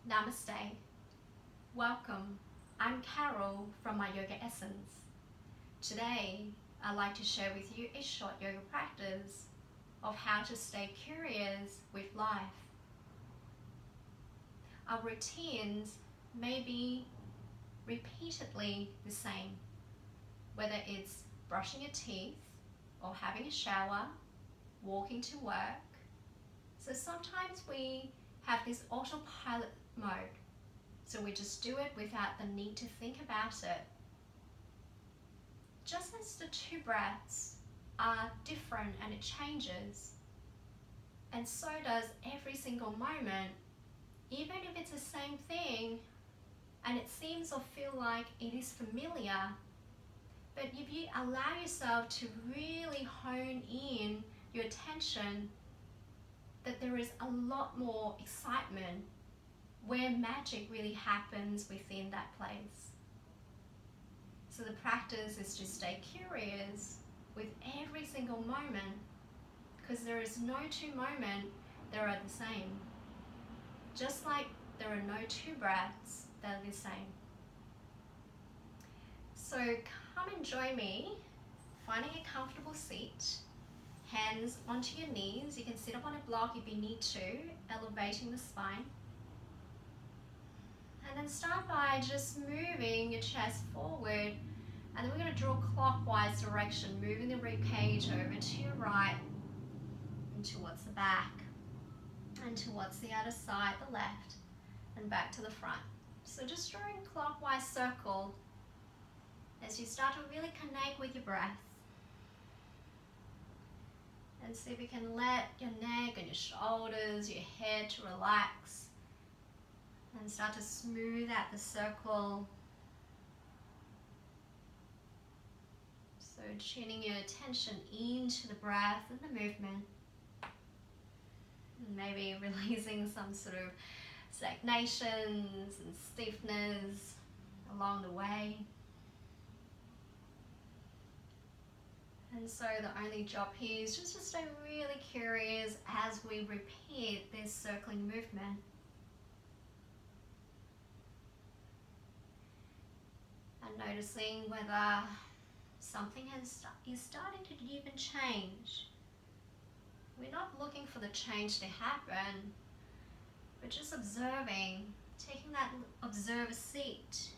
Namaste. Welcome. I'm Carol from My Yoga Essence. Today, I'd like to share with you a short yoga practice of how to stay curious with life. Our routines may be repeatedly the same, whether it's brushing your teeth or having a shower, walking to work. So sometimes we have this autopilot mode. So we just do it without the need to think about it. Just as the two breaths are different and it changes, and so does every single moment, even if it's the same thing and it seems or feel like it is familiar, but if you allow yourself to really hone in your attention, that there is a lot more excitement where magic really happens within that place. So the practice is to stay curious with every single moment, because there is no two moments that are the same. Just like there are no two breaths that are the same. So come and join me, finding a comfortable seat, hands onto your knees. You can sit up on a block if you need to, elevating the spine. And then start by just moving your chest forward, and then we're going to draw clockwise direction, moving the rib cage over to your right and towards the back and towards the other side, the left, and back to the front. So just drawing a clockwise circle as you start to really connect with your breath. And see if you can let your neck and your shoulders, your head to relax. And start to smooth out the circle. So tuning your attention into the breath and the movement. And maybe releasing some sort of stagnations and stiffness along the way. And so the only job here is just to stay really curious as we repeat this circling movement. Noticing whether something is starting to even change. We're not looking for the change to happen, but just observing, taking that observer seat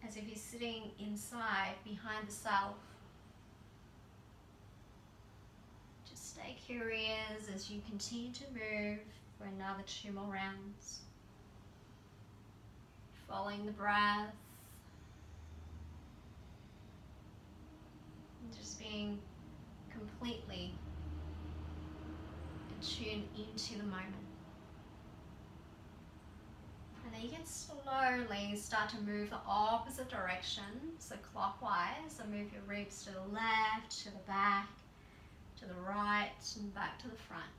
as if you're sitting inside behind the self. Just stay curious as you continue to move for another 2 more rounds. Following the breath. Just being completely attuned into the moment. And then you can slowly start to move the opposite direction, so clockwise. So move your ribs to the left, to the back, to the right, and back to the front.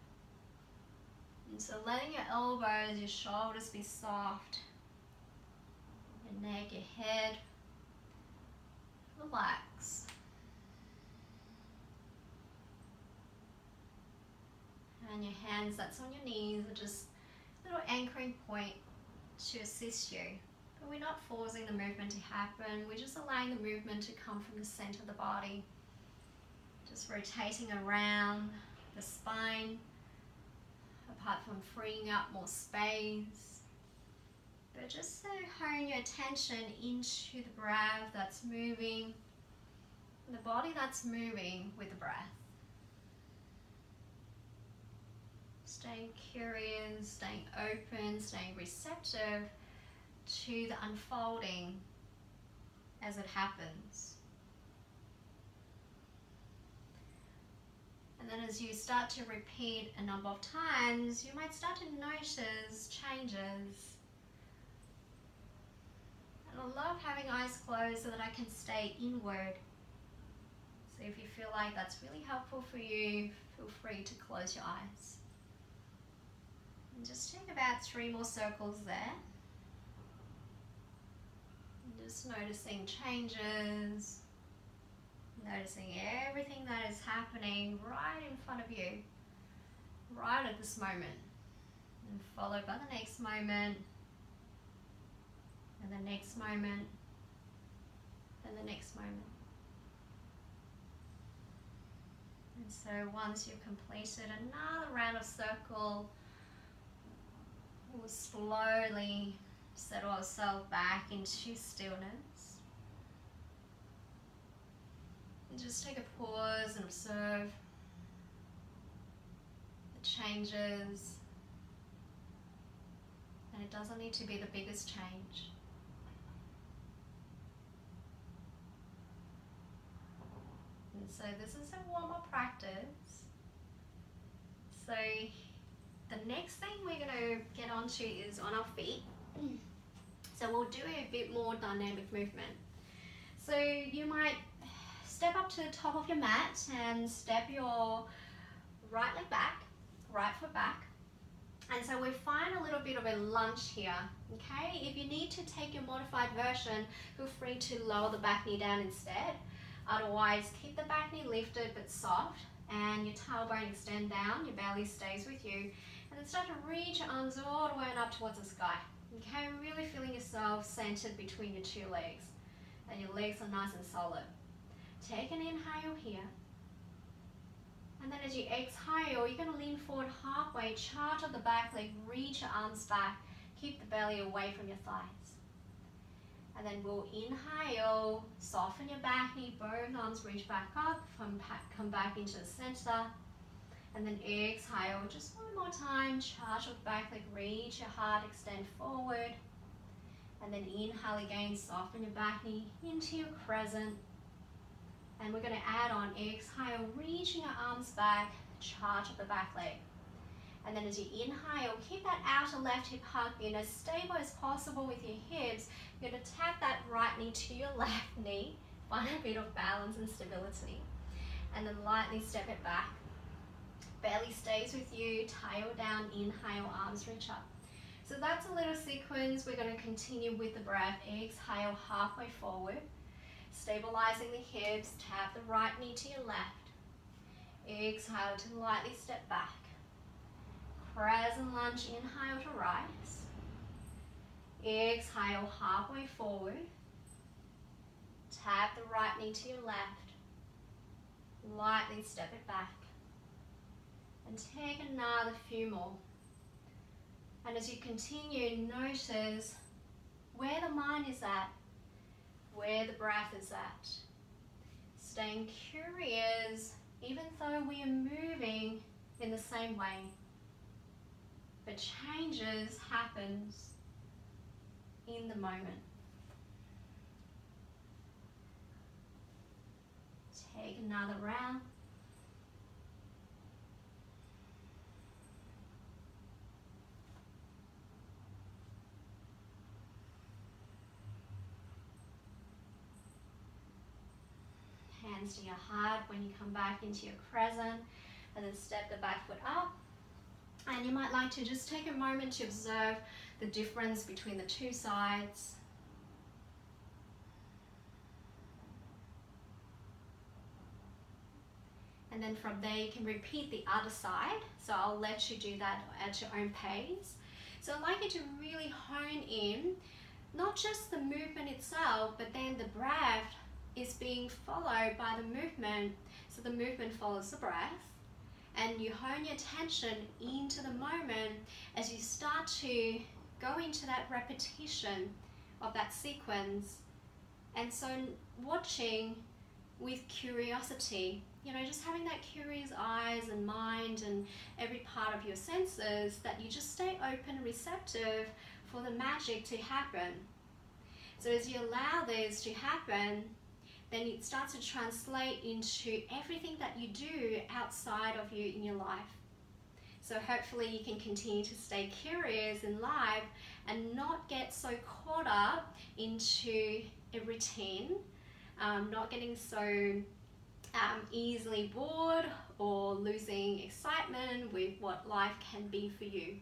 And so letting your elbows, your shoulders be soft, your neck, your head, relax. And your hands that's on your knees are just a little anchoring point to assist you. But we're not forcing the movement to happen. We're just allowing the movement to come from the center of the body. Just rotating around the spine, apart from freeing up more space. But just so hone your attention into the breath that's moving, the body that's moving with the breath. Staying curious, staying open, staying receptive to the unfolding as it happens. And then as you start to repeat a number of times, you might start to notice changes. And I love having eyes closed so that I can stay inward. So if you feel like that's really helpful for you, feel free to close your eyes. And just take about 3 more circles there. And just noticing changes, noticing everything that is happening right in front of you, right at this moment. And followed by the next moment, and the next moment, and the next moment. And so once you've completed another round of circle, we'll slowly settle ourselves back into stillness. And just take a pause and observe the changes. And it doesn't need to be the biggest change. And so this is a warm-up practice. So the next thing we're going to get onto is on our feet. So we'll do a bit more dynamic movement. So you might step up to the top of your mat and step your right leg back, right foot back. And so we find a little bit of a lunge here, okay? If you need to take your modified version, feel free to lower the back knee down instead. Otherwise, keep the back knee lifted but soft, and your tailbone extend down, your belly stays with you, and then start to reach your arms all the way up towards the sky. Okay, really feeling yourself centered between your two legs, and your legs are nice and solid. Take an inhale here, and then as you exhale, you're going to lean forward halfway, charge up the back leg, reach your arms back, keep the belly away from your thighs. And then we'll inhale, soften your back knee, both arms reach back up, come back into the center. And then exhale, just one more time, charge up the back leg, reach your heart, extend forward. And then inhale again, soften your back knee into your crescent. And we're going to add on, exhale, reaching your arms back, charge up the back leg. And then as you inhale, keep that outer left hip hugged in as stable as possible with your hips. You're going to tap that right knee to your left knee, find a bit of balance and stability. And then lightly step it back. Belly stays with you, tail down, inhale, arms reach up. So that's a little sequence. We're going to continue with the breath. Exhale, halfway forward. Stabilizing the hips, tap the right knee to your left. Exhale to lightly step back. Crescent lunge, inhale to rise. Exhale, halfway forward. Tap the right knee to your left. Lightly step it back. And take another few more. And as you continue, notice where the mind is at, where the breath is at. Staying curious, even though we are moving in the same way. But changes happens in the moment. Take another round. Hands to your heart when you come back into your crescent, and then step the back foot up. And you might like to just take a moment to observe the difference between the two sides. And then from there you can repeat the other side. So I'll let you do that at your own pace. So I'd like you to really hone in, not just the movement itself, but then the breath is being followed by the movement. So the movement follows the breath. And you hone your attention into the moment as you start to go into that repetition of that sequence. And so watching with curiosity, just having that curious eyes and mind and every part of your senses, that you just stay open and receptive for the magic to happen. So as you allow this to happen, then it starts to translate into everything that you do outside of you in your life. So hopefully you can continue to stay curious in life and not get so caught up into a routine, not getting so easily bored or losing excitement with what life can be for you.